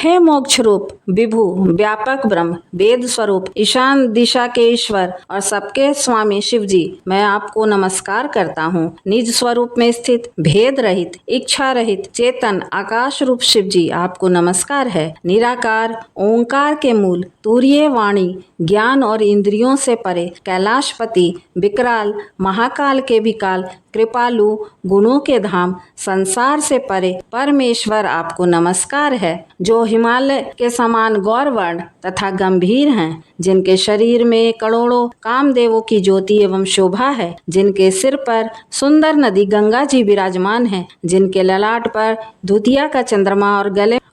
हे मोक्ष रूप विभु व्यापक ब्रह्म वेद स्वरूप ईशान दिशा के ईश्वर और सबके स्वामी शिव जी, मैं आपको नमस्कार करता हूँ। निज स्वरूप में स्थित भेद रहित इच्छा रहित चेतन आकाश रूप शिव जी, आपको नमस्कार है। निराकार ओंकार के मूल तूर्य वाणी ज्ञान और इंद्रियों से परे कैलाशपति विकराल महाकाल के विकाल कृपालु गुणों के धाम संसार से परे परमेश्वर, आपको नमस्कार है। जो हिमालय के समान गौरवर्ण तथा गंभीर हैं, जिनके शरीर में करोड़ों कामदेवों की ज्योति एवं शोभा है, जिनके सिर पर सुंदर नदी गंगा जी विराजमान है, जिनके ललाट पर धुतिया का चंद्रमा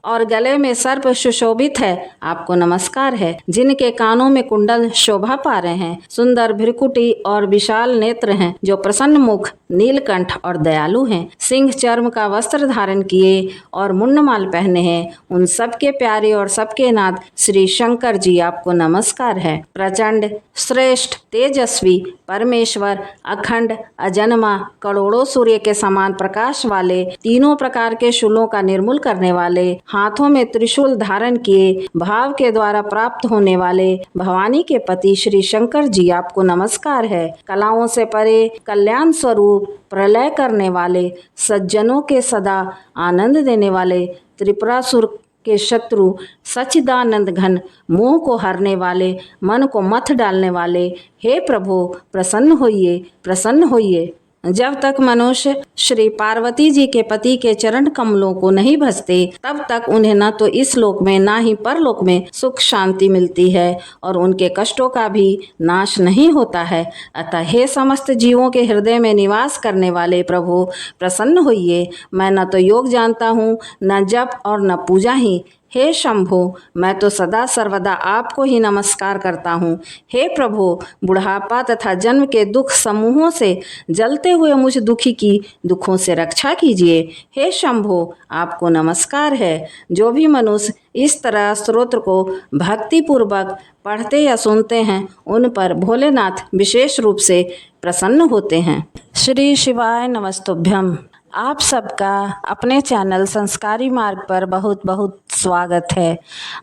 और गले में सर्प सुशोभित है, आपको नमस्कार है। जिनके कानों में कुंडल शोभा पा रहे हैं, सुंदर भ्रिकुटी और विशाल नेत्र हैं, जो प्रसन्न मुख नीलकंठ और दयालु हैं, सिंह चर्म का वस्त्र धारण किए और मुंडमाल पहने हैं, उन सबके प्यारे और सबके नाथ श्री शंकर जी, आपको नमस्कार है। प्रचंड श्रेष्ठ तेजस्वी परमेश्वर अखंड अजन्मा करोड़ों सूर्य के समान प्रकाश वाले तीनों प्रकार के शूलों का निर्मूल करने वाले हाथों में त्रिशूल धारण किए भाव के द्वारा प्राप्त होने वाले भवानी के पति श्री शंकर जी, आपको नमस्कार है। कलाओं से परे कल्याण स्वरूप प्रलय करने वाले सज्जनों के सदा आनंद देने वाले त्रिपुरासुर के शत्रु सच्चिदानंद घन मोह को हरने वाले मन को मथ डालने वाले, हे प्रभु प्रसन्न होइए प्रसन्न होइए। जब तक मनुष्य श्री पार्वती जी के पति के चरण कमलों को नहीं भजते, तब तक उन्हें न तो इस लोक में ना ही परलोक में सुख शांति मिलती है और उनके कष्टों का भी नाश नहीं होता है। अतः हे समस्त जीवों के हृदय में निवास करने वाले प्रभु प्रसन्न होइए। मैं न तो योग जानता हूँ, न जप और न पूजा ही। हे शंभो, मैं तो सदा सर्वदा आपको ही नमस्कार करता हूँ। हे प्रभु, बुढ़ापा तथा जन्म के दुख समूहों से जलते हुए मुझ दुखी की दुखों से रक्षा कीजिए। हे शंभो, आपको नमस्कार है। जो भी मनुष्य इस तरह स्तोत्र को भक्ति पूर्वक पढ़ते या सुनते हैं, उन पर भोलेनाथ विशेष रूप से प्रसन्न होते हैं। श्री शिवाय नमस्तुभ्यम। आप सबका अपने चैनल संस्कारी मार्ग पर बहुत बहुत स्वागत है।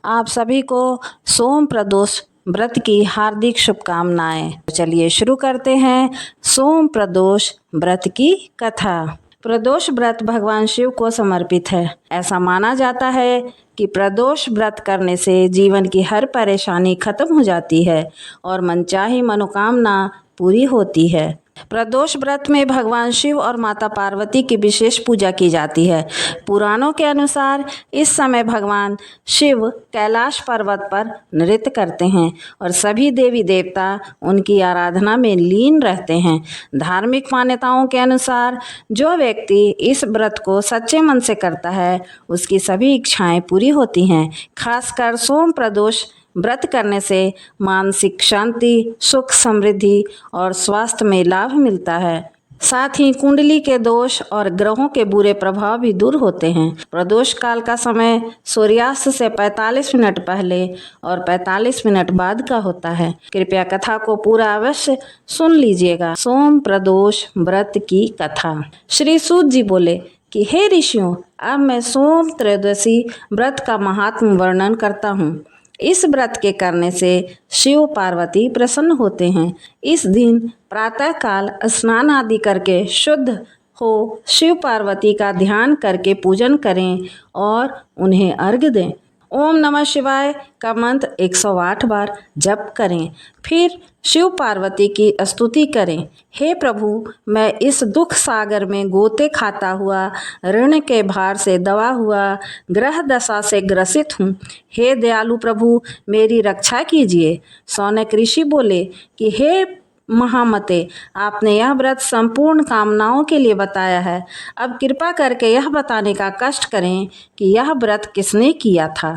आप सभी को सोम प्रदोष व्रत की हार्दिक शुभकामनाएं। चलिए शुरू करते हैं सोम प्रदोष व्रत की कथा। प्रदोष व्रत भगवान शिव को समर्पित है। ऐसा माना जाता है कि प्रदोष व्रत करने से जीवन की हर परेशानी खत्म हो जाती है और मनचाही मनोकामना पूरी होती है। प्रदोष व्रत में भगवान शिव और माता पार्वती की विशेष पूजा की जाती है। पुराणों के अनुसार इस समय भगवान शिव कैलाश पर्वत पर नृत्य करते हैं और सभी देवी देवता उनकी आराधना में लीन रहते हैं। धार्मिक मान्यताओं के अनुसार जो व्यक्ति इस व्रत को सच्चे मन से करता है, उसकी सभी इच्छाएं पूरी होती हैं। खासकर सोम प्रदोष व्रत करने से मानसिक शांति, सुख, समृद्धि और स्वास्थ्य में लाभ मिलता है। साथ ही कुंडली के दोष और ग्रहों के बुरे प्रभाव भी दूर होते हैं। प्रदोष काल का समय सूर्यास्त से 45 मिनट पहले और 45 मिनट बाद का होता है। कृपया कथा को पूरा अवश्य सुन लीजिएगा। सोम प्रदोष व्रत की कथा। श्री सूत जी बोले कि हे ऋषियों, अब मैं सोम त्रयोदशी व्रत का महात्म वर्णन करता हूँ। इस व्रत के करने से शिव पार्वती प्रसन्न होते हैं। इस दिन प्रातः काल स्नान आदि करके शुद्ध हो शिव पार्वती का ध्यान करके पूजन करें और उन्हें अर्घ्य दें। ओम नमः शिवाय का मंत्र 108 बार जप करें। फिर शिव पार्वती की स्तुति करें। हे प्रभु, मैं इस दुख सागर में गोते खाता हुआ, ऋण के भार से दबा हुआ, ग्रह दशा से ग्रसित हूँ। हे दयालु प्रभु, मेरी रक्षा कीजिए। सौनक ऋषि बोले कि हे महामते, आपने यह व्रत संपूर्ण कामनाओं के लिए बताया है। अब कृपा करके यह बताने का कष्ट करें कि यह व्रत किसने किया था,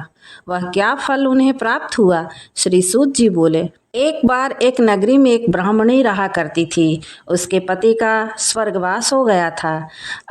वह क्या फल उन्हें प्राप्त हुआ। श्री सूत जी बोले, एक बार एक नगरी में एक ब्राह्मणी रहा करती थी। उसके पति का स्वर्गवास हो गया था।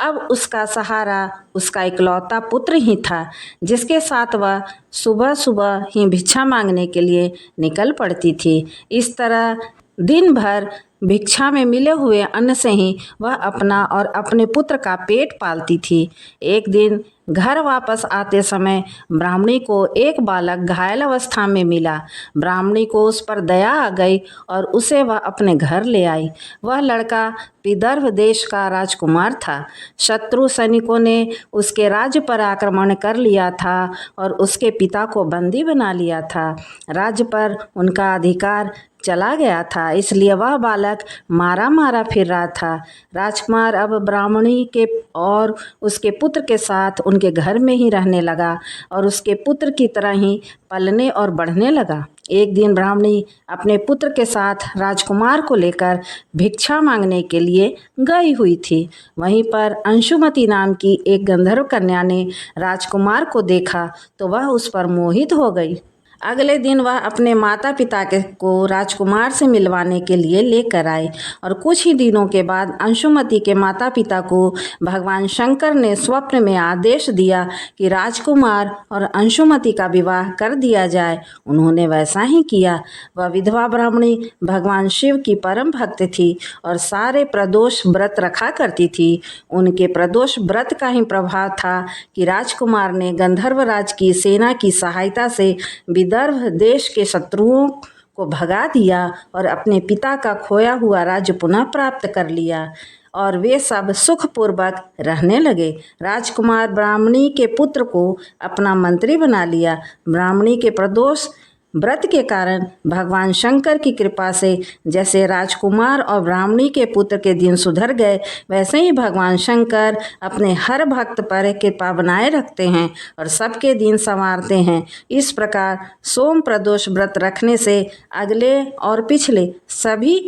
अब उसका सहारा उसका इकलौता पुत्र ही था, जिसके साथ वह सुबह सुबह ही भिक्षा मांगने के लिए निकल पड़ती थी। इस तरह दिन भर भिक्षा में मिले हुए अन्न से ही वह अपना और अपने पुत्र का पेट पालती थी। एक दिन घर वापस आते समय ब्राह्मणी को एक बालक घायल अवस्था में मिला। ब्राह्मणी को उस पर दया आ गई और उसे वह अपने घर ले आई। वह लड़का विदर्भ देश का राजकुमार था। शत्रु सैनिकों ने उसके राज्य पर आक्रमण कर लिया था और उसके पिता को बंदी बना लिया था। राज्य पर उनका अधिकार चला गया था, इसलिए वह बालक मारा मारा फिर रहा था। राजकुमार अब ब्राह्मणी के और उसके पुत्र के साथ उनके घर में ही रहने लगा और उसके पुत्र की तरह ही पलने और बढ़ने लगा। एक दिन ब्राह्मणी अपने पुत्र के साथ राजकुमार को लेकर भिक्षा मांगने के लिए गई हुई थी। वहीं पर अंशुमती नाम की एक गंधर्व कन्या ने राजकुमार को देखा तो वह उस पर मोहित हो गई। अगले दिन वह अपने माता पिता को राजकुमार से मिलवाने के लिए लेकर आए और कुछ ही दिनों के बाद अंशुमती के माता पिता को भगवान शंकर ने स्वप्न में आदेश दिया कि राजकुमार और अंशुमती का विवाह कर दिया जाए। उन्होंने वैसा ही किया। वह विधवा ब्राह्मणी भगवान शिव की परम भक्त थी और सारे प्रदोष व्रत रखा करती थी। उनके प्रदोष व्रत का ही प्रभाव था कि राजकुमार ने गंधर्वराज की सेना की सहायता से विदर्भ देश के शत्रुओं को भगा दिया और अपने पिता का खोया हुआ राज्य पुनः प्राप्त कर लिया और वे सब सुखपूर्वक रहने लगे। राजकुमार ब्राह्मणी के पुत्र को अपना मंत्री बना लिया। ब्राह्मणी के प्रदोष व्रत के कारण भगवान शंकर की कृपा से जैसे राजकुमार और ब्राह्मणी के पुत्र के दिन सुधर गए, वैसे ही भगवान शंकर अपने हर भक्त पर कृपा बनाए रखते हैं और सबके दिन संवारते हैं। इस प्रकार सोम प्रदोष व्रत रखने से अगले और पिछले सभी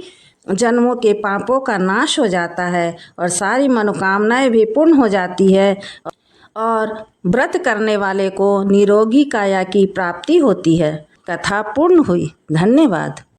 जन्मों के पापों का नाश हो जाता है और सारी मनोकामनाएं भी पूर्ण हो जाती है और व्रत करने वाले को निरोगी काया की प्राप्ति होती है। कथा पूर्ण हुई। धन्यवाद।